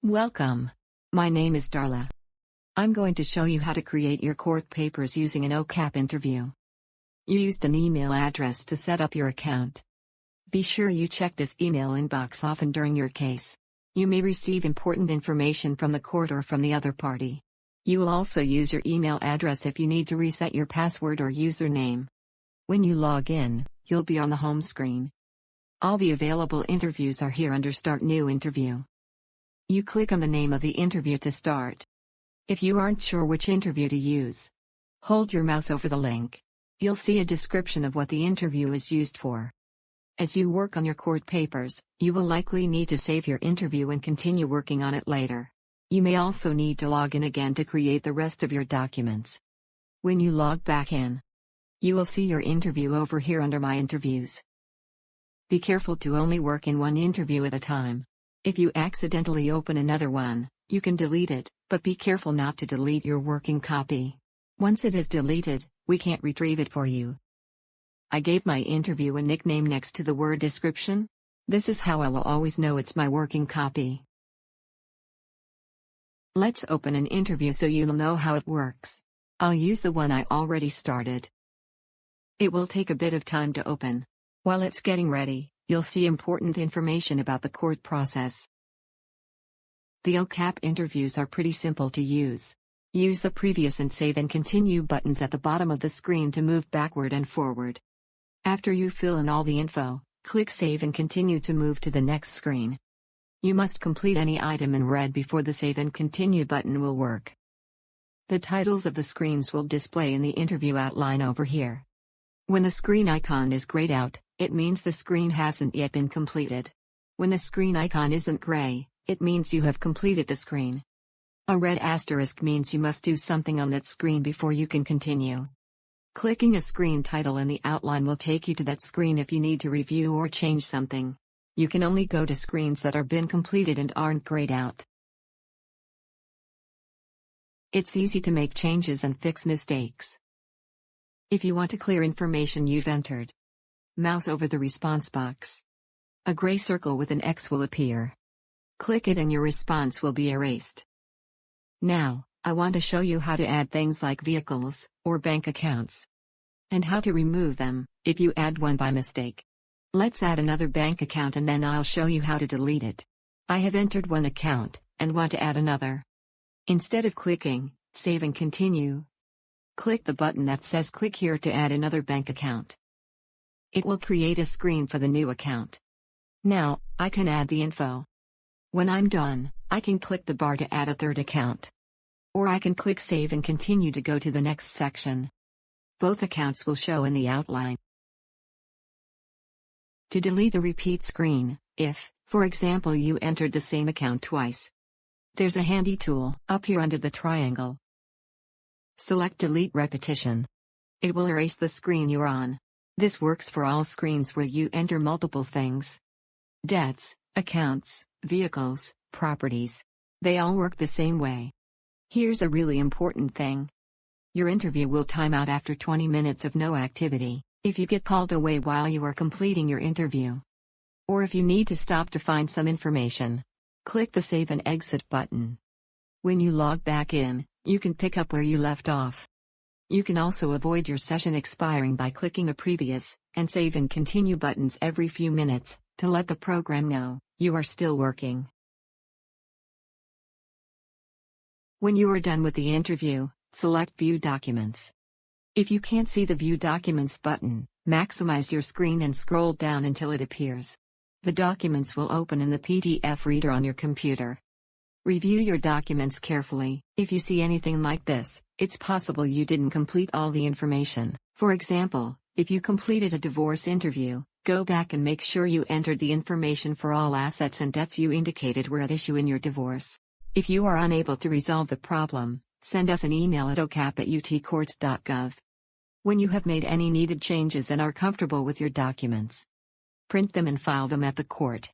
Welcome. My name is Darla. I'm going to show you how to create your court papers using an OCAP interview. You used an email address to set up your account. Be sure you check this email inbox often during your case. You may receive important information from the court or from the other party. You will also use your email address if you need to reset your password or username. When you log in, you'll be on the home screen. All the available interviews are here under Start New Interview. You click on the name of the interview to start. If you aren't sure which interview to use, hold your mouse over the link. You'll see a description of what the interview is used for. As you work on your court papers, you will likely need to save your interview and continue working on it later. You may also need to log in again to create the rest of your documents. When you log back in, you will see your interview over here under My Interviews. Be careful to only work in one interview at a time. If you accidentally open another one, you can delete it, but be careful not to delete your working copy. Once it is deleted, we can't retrieve it for you. I gave my interview a nickname next to the word description. This is how I will always know it's my working copy. Let's open an interview so you'll know how it works. I'll use the one I already started. It will take a bit of time to open. While it's getting ready, you'll see important information about the court process. The OCAP interviews are pretty simple to use. Use the Previous and Save and Continue buttons at the bottom of the screen to move backward and forward. After you fill in all the info, click Save and Continue to move to the next screen. You must complete any item in red before the Save and Continue button will work. The titles of the screens will display in the interview outline over here. When the screen icon is grayed out, it means the screen hasn't yet been completed. When the screen icon isn't gray, it means you have completed the screen. A red asterisk means you must do something on that screen before you can continue. Clicking a screen title in the outline will take you to that screen if you need to review or change something. You can only go to screens that are been completed and aren't grayed out. It's easy to make changes and fix mistakes. If you want to clear information you've entered, mouse over the response box. A gray circle with an X will appear. Click it and your response will be erased. Now, I want to show you how to add things like vehicles, or bank accounts. And how to remove them, if you add one by mistake. Let's add another bank account and then I'll show you how to delete it. I have entered one account, and want to add another. Instead of clicking, Save and Continue, click the button that says Click here to add another bank account. It will create a screen for the new account. Now, I can add the info. When I'm done, I can click the bar to add a third account. Or I can click Save and Continue to go to the next section. Both accounts will show in the outline. To delete a repeat screen, if, for example, you entered the same account twice, there's a handy tool up here under the triangle. Select Delete Repetition. It will erase the screen you're on. This works for all screens where you enter multiple things. Debts, accounts, vehicles, properties. They all work the same way. Here's a really important thing. Your interview will time out after 20 minutes of no activity, if you get called away while you are completing your interview. Or if you need to stop to find some information, click the Save and Exit button. When you log back in, you can pick up where you left off. You can also avoid your session expiring by clicking the Previous and Save and Continue buttons every few minutes, to let the program know you are still working. When you are done with the interview, select View Documents. If you can't see the View Documents button, maximize your screen and scroll down until it appears. The documents will open in the PDF reader on your computer. Review your documents carefully. If you see anything like this, it's possible you didn't complete all the information. For example, if you completed a divorce interview, go back and make sure you entered the information for all assets and debts you indicated were at issue in your divorce. If you are unable to resolve the problem, send us an email at ocap@utcourts.gov. When you have made any needed changes and are comfortable with your documents, print them and file them at the court.